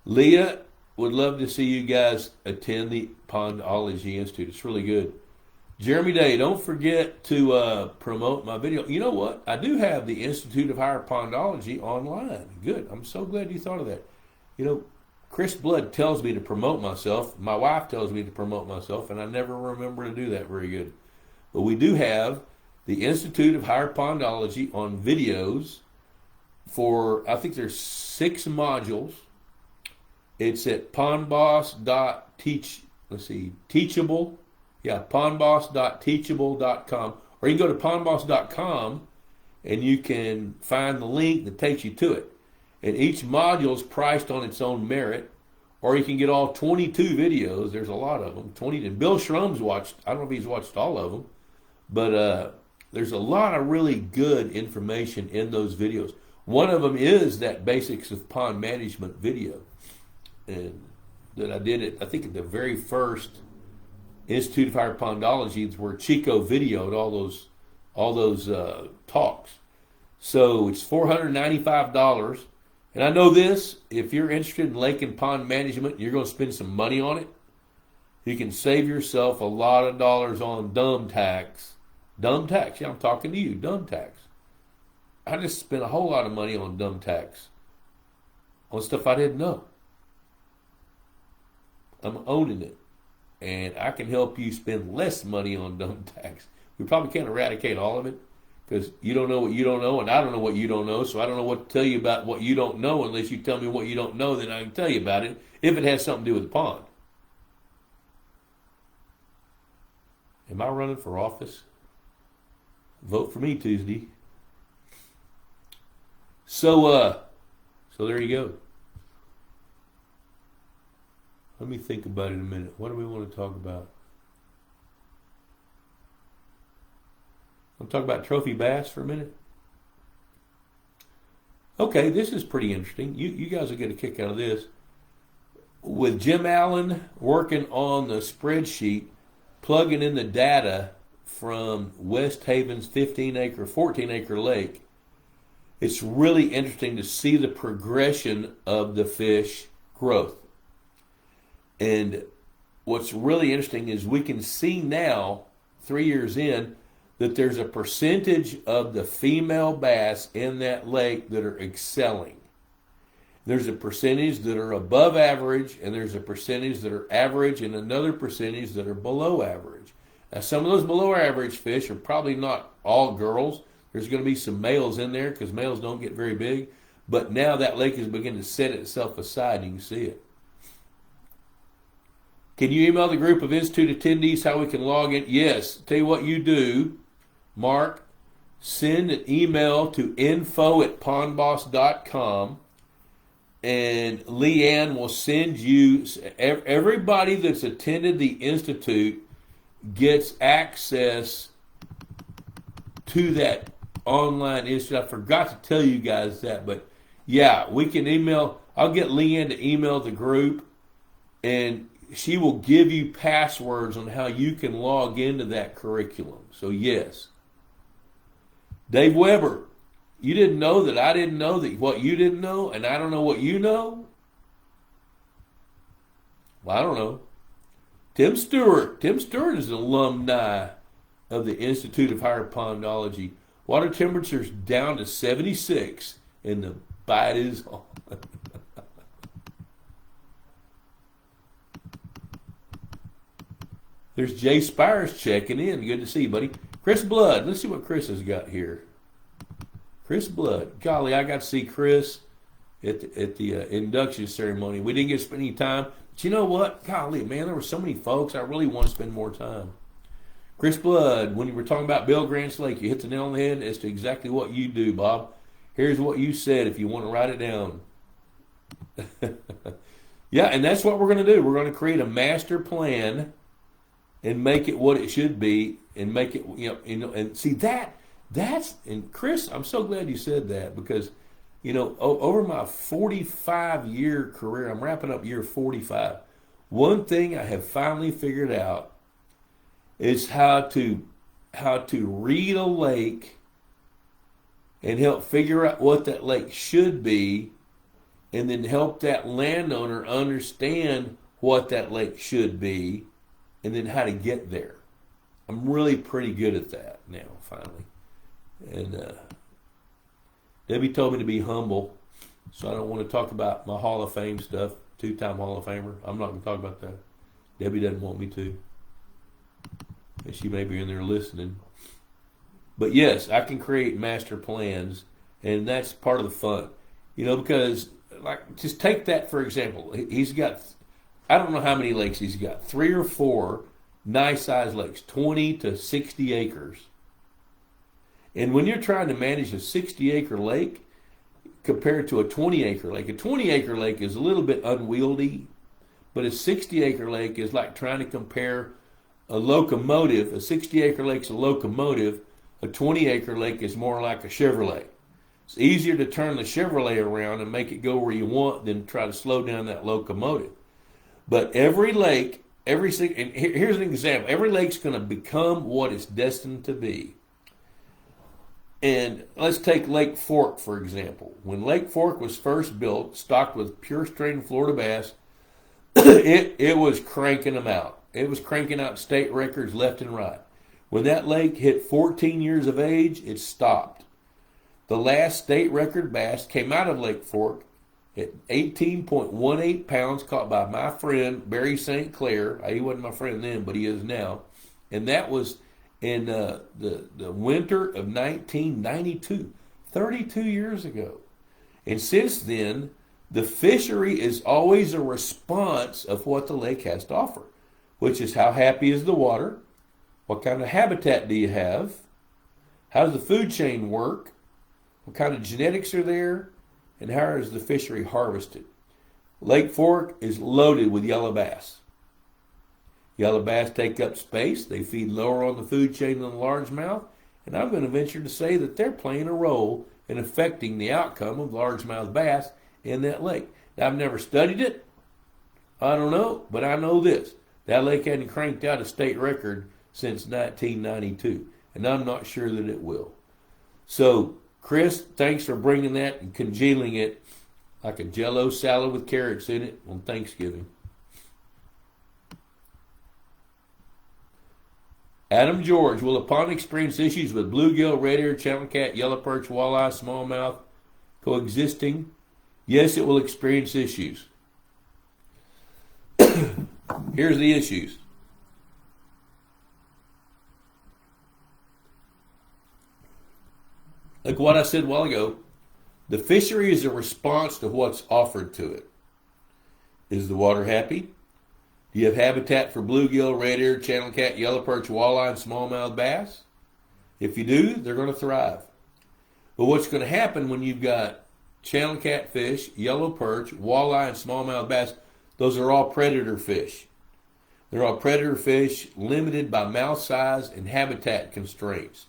Leah would love to see you guys attend the Pondology Institute. It's really good. Jeremy Day, don't forget to promote my video. You know what? I do have the Institute of Higher Pondology online. Good. I'm so glad you thought of that. You know, Chris Blood tells me to promote myself. My wife tells me to promote myself, and I never remember to do that very good. But we do have the Institute of Higher Pondology on videos for, I think there's 6 modules. It's at pondboss.teach, teachable. Yeah, pondboss.teachable.com. Or you can go to pondboss.com and you can find the link that takes you to it. And each module is priced on its own merit. Or you can get all 22 videos. There's a lot of them. 20. And Bill Schrum's watched, I don't know if he's watched all of them. But there's a lot of really good information in those videos. One of them is that Basics of Pond Management video. And that I did it, I think, at the very first Institute of Higher Pondology, where Chico videoed all those talks. So it's $495. And I know this, if you're interested in lake and pond management, you're going to spend some money on it. You can save yourself a lot of dollars on dumb tax. Dumb tax, yeah, I'm talking to you, dumb tax. I just spent a whole lot of money on dumb tax. On stuff I didn't know. I'm owning it. And I can help you spend less money on dumb tax. We probably can't eradicate all of it, because you don't know what you don't know, and I don't know what you don't know, so I don't know what to tell you about what you don't know unless you tell me what you don't know, then I can tell you about it, if it has something to do with the pond. Am I running for office? Vote for me Tuesday. So there you go. Let me think about it a minute. What do we want to talk about? Want to talk about trophy bass for a minute? Okay, this is pretty interesting. You guys will get a kick out of this. With Jim Allen working on the spreadsheet, plugging in the data from West Haven's 14-acre lake, it's really interesting to see the progression of the fish growth. And what's really interesting is we can see now, 3 years in, that there's a percentage of the female bass in that lake that are excelling. There's a percentage that are above average, and there's a percentage that are average, and another percentage that are below average. Now, some of those below average fish are probably not all girls. There's going to be some males in there, because males don't get very big. But now that lake is beginning to set itself aside, and you can see it. Can you email the group of Institute attendees how we can log in? Yes. Tell you what you do, Mark. Send an email to info@pondboss.com, and Leanne will send you. Everybody that's attended the Institute gets access to that online Institute. I forgot to tell you guys that, but yeah, we can email. I'll get Leanne to email the group, and she will give you passwords on how you can log into that curriculum. So yes. Dave Weber, you didn't know that I didn't know that what you didn't know, and I don't know what you know? Well, I don't know. Tim Stewart. Tim Stewart is an alumni of the Institute of Higher Pondology. Water temperature's down to 76, and the bite is on. There's Jay Spires checking in. Good to see you, buddy. Chris Blood. Let's see what Chris has got here. Chris Blood. Golly, I got to see Chris at the induction ceremony. We didn't get to spend any time. But you know what? Golly, man, there were so many folks. I really want to spend more time. Chris Blood, when you were talking about Bill Grant's Lake, you hit the nail on the head as to exactly what you do, Bob. Here's what you said if you want to write it down. Yeah, and that's what we're going to do. We're going to create a master plan and make it what it should be, and make it, and see that's, and Chris, I'm so glad you said that, because, over my 45-year career, I'm wrapping up year 45, one thing I have finally figured out is how to read a lake and help figure out what that lake should be, and then help that landowner understand what that lake should be, and then how to get there. I'm really pretty good at that now, finally. And Debbie told me to be humble, so I don't want to talk about my Hall of Fame stuff, two-time Hall of Famer. I'm not going to talk about that. Debbie doesn't want me to. And she may be in there listening. But yes, I can create master plans, and that's part of the fun. Because, just take that for example. He's got, I don't know how many lakes he's got, 3 or 4 nice-sized lakes, 20 to 60 acres. And when you're trying to manage a 60-acre lake compared to a 20-acre lake, a 20-acre lake is a little bit unwieldy, but a 60-acre lake is like trying to compare a locomotive. A 60-acre lake's a locomotive. A 20-acre lake is more like a Chevrolet. It's easier to turn the Chevrolet around and make it go where you want than try to slow down that locomotive. But every lake, and here's an example. Every lake's going to become what it's destined to be. And let's take Lake Fork, for example. When Lake Fork was first built, stocked with pure strain Florida bass, it was cranking them out. It was cranking out state records left and right. When that lake hit 14 years of age, it stopped. The last state record bass came out of Lake Fork at 18.18 pounds, caught by my friend Barry St. Clair. He wasn't my friend then, but he is now. And that was in the winter of 1992, 32 years ago. And since then, the fishery is always a response of what the lake has to offer, which is how happy is the water, what kind of habitat do you have, how does the food chain work, what kind of genetics are there, and how is the fishery harvested. Lake Fork is loaded with yellow bass. Yellow bass take up space. They feed lower on the food chain than the largemouth, and I'm going to venture to say that they're playing a role in affecting the outcome of largemouth bass in that lake. Now, I've never studied it. I don't know, but I know this. That lake hadn't cranked out a state record since 1992, and I'm not sure that it will. So, Chris, thanks for bringing that and congealing it like a Jell-O salad with carrots in it on Thanksgiving. Adam George, will a pond experience issues with bluegill, red ear, channel cat, yellow perch, walleye, smallmouth coexisting? Yes, it will experience issues. Here's the issues. Like what I said a while ago, the fishery is a response to what's offered to it. Is the water happy? Do you have habitat for bluegill, red ear, channel cat, yellow perch, walleye, and smallmouth bass? If you do, they're going to thrive. But what's going to happen when you've got channel catfish, yellow perch, walleye, and smallmouth bass? Those are all predator fish. They're all predator fish limited by mouth size and habitat constraints.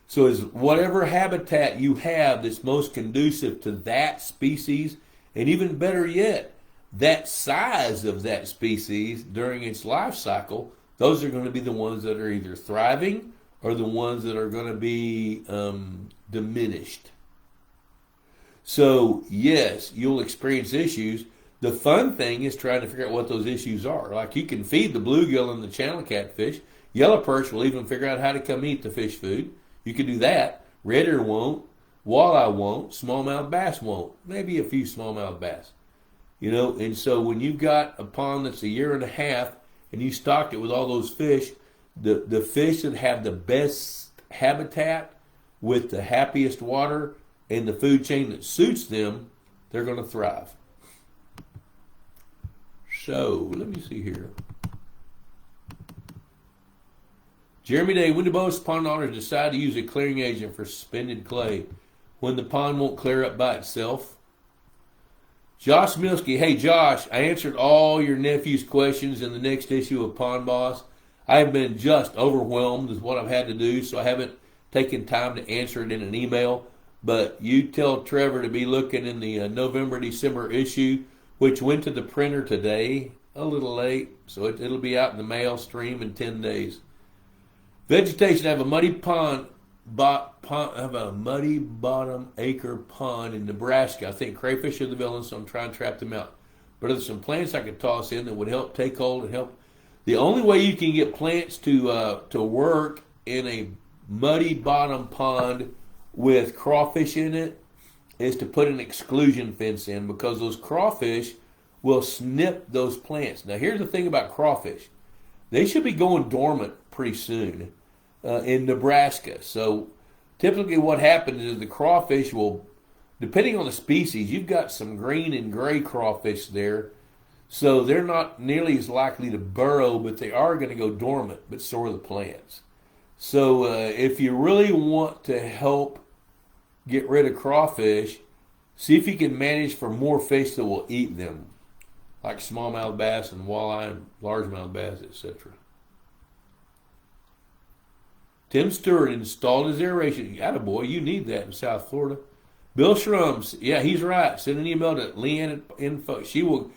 So is whatever habitat you have that's most conducive to that species, and even better yet, that size of that species during its life cycle, those are going to be the ones that are either thriving or the ones that are going to be diminished. So yes, you'll experience issues, The fun thing is trying to figure out what those issues are. Like you can feed the bluegill and the channel catfish. Yellow perch will even figure out how to come eat the fish food. You can do that. Red ear won't. Walleye won't. Smallmouth bass won't. Maybe a few smallmouth bass. You know, and so when you've got a pond that's a year and a half and you stocked it with all those fish, the fish that have the best habitat with the happiest water and the food chain that suits them, they're going to thrive. So, let me see here. Jeremy Day, when do most pond owners decide to use a clearing agent for suspended clay? When the pond won't clear up by itself? Josh Milski, hey Josh, I answered all your nephew's questions in the next issue of Pond Boss. I have been just overwhelmed with what I've had to do, so I haven't taken time to answer it in an email. But you tell Trevor to be looking in the November-December issue, which went to the printer today, a little late, so it'll be out in the mail stream in 10 days. Vegetation, I have a muddy bottom acre pond in Nebraska. I think crayfish are the villains, so I'm trying to trap them out. But there's some plants I could toss in that would help take hold and help. The only way you can get plants to work in a muddy bottom pond with crawfish in it is to put an exclusion fence in, because those crawfish will snip those plants. Now here's the thing about crawfish. They should be going dormant pretty soon in Nebraska. So typically what happens is the crawfish will, depending on the species, you've got some green and gray crawfish there. So they're not nearly as likely to burrow, but they are going to go dormant, but so are the plants. So if you really want to help get rid of crawfish, see if you can manage for more fish that will eat them, like smallmouth bass and walleye and largemouth bass, etc. Tim Stewart installed his aeration. Attaboy, you need that in South Florida. Bill Shrums, yeah, he's right. Send an email to Leanne Info. She will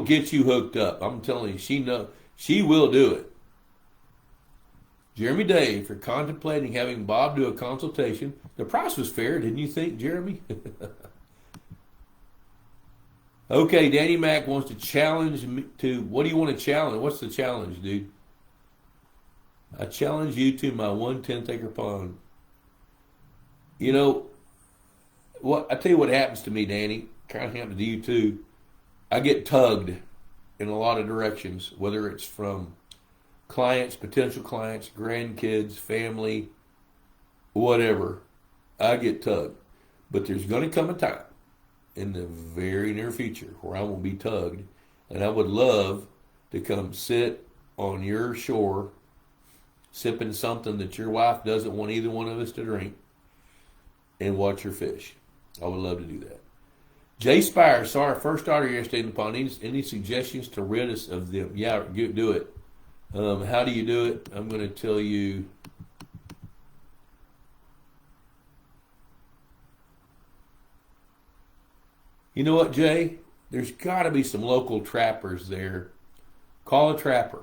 get you hooked up. I'm telling you, she will do it. Jeremy Day, if you're contemplating having Bob do a consultation, the price was fair, didn't you think, Jeremy? Okay, Danny Mac wants to challenge me to, what do you want to challenge? What's the challenge, dude? I challenge you to my 1/10 acre pond. You know, I tell you what happens to me, Danny, kind of happens to you too. I get tugged in a lot of directions, whether it's from clients, potential clients, grandkids, family, whatever. I get tugged. But there's going to come a time in the very near future where I will be tugged, and I would love to come sit on your shore sipping something that your wife doesn't want either one of us to drink and watch your fish. I would love to do that. Jay Spire saw our first otter yesterday in the pond. Any suggestions to rid us of them? Yeah, do it. How do you do it? I'm going to tell you. You know what, Jay? There's got to be some local trappers there. Call a trapper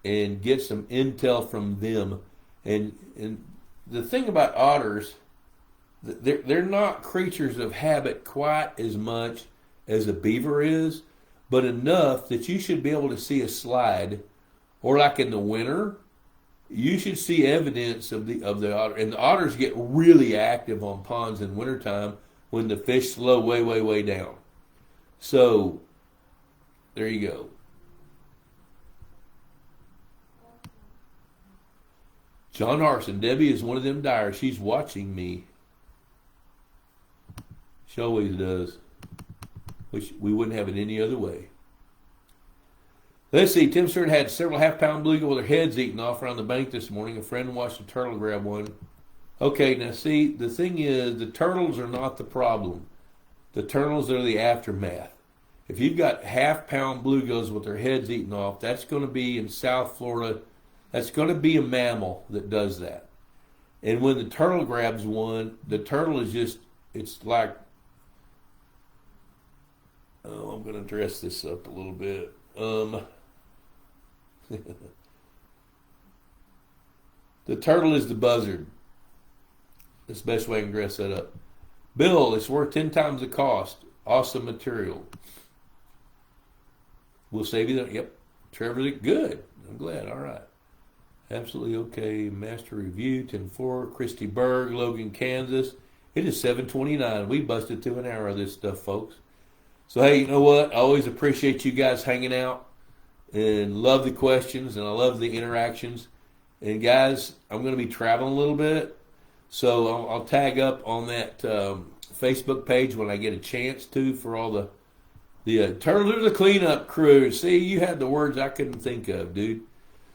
and get some intel from them. And the thing about otters, they're not creatures of habit quite as much as a beaver is, but enough that you should be able to see a slide. Or like in the winter, you should see evidence of the otter. And the otters get really active on ponds in wintertime when the fish slow way, way, way down. So, there you go. John Harson, Debbie is one of them dyers. She's watching me. She always does. Which we wouldn't have it any other way. Let's see, Tim Stewart had several half-pound bluegill with their heads eaten off around the bank this morning. A friend watched a turtle grab one. Okay, now see, the thing is, the turtles are not the problem. The turtles are the aftermath. If you've got half-pound bluegills with their heads eaten off, that's going to be in South Florida. That's going to be a mammal that does that. And when the turtle grabs one, the turtle is just, it's like, oh, I'm going to dress this up a little bit. The turtle is the buzzard. That's the best way I can dress that up. Bill, it's worth 10 times the cost. Awesome material. We'll save you that. Yep. Trevor, good. I'm glad. All right. Absolutely okay. Master Review, 10-4. Christy Berg, Logan, Kansas. It is 7:29. We busted through an hour of this stuff, folks. So, hey, you know what? I always appreciate you guys hanging out and love the questions, and I love the interactions. And, guys, I'm going to be traveling a little bit, so I'll tag up on that Facebook page when I get a chance to for all the turn to the cleanup crew. See, you had the words I couldn't think of, dude.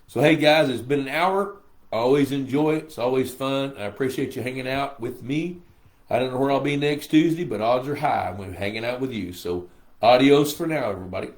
So, hey, guys, it's been an hour. I always enjoy it. It's always fun. I appreciate you hanging out with me. I don't know where I'll be next Tuesday, but odds are high. I'm hanging out with you. So, adios for now, everybody.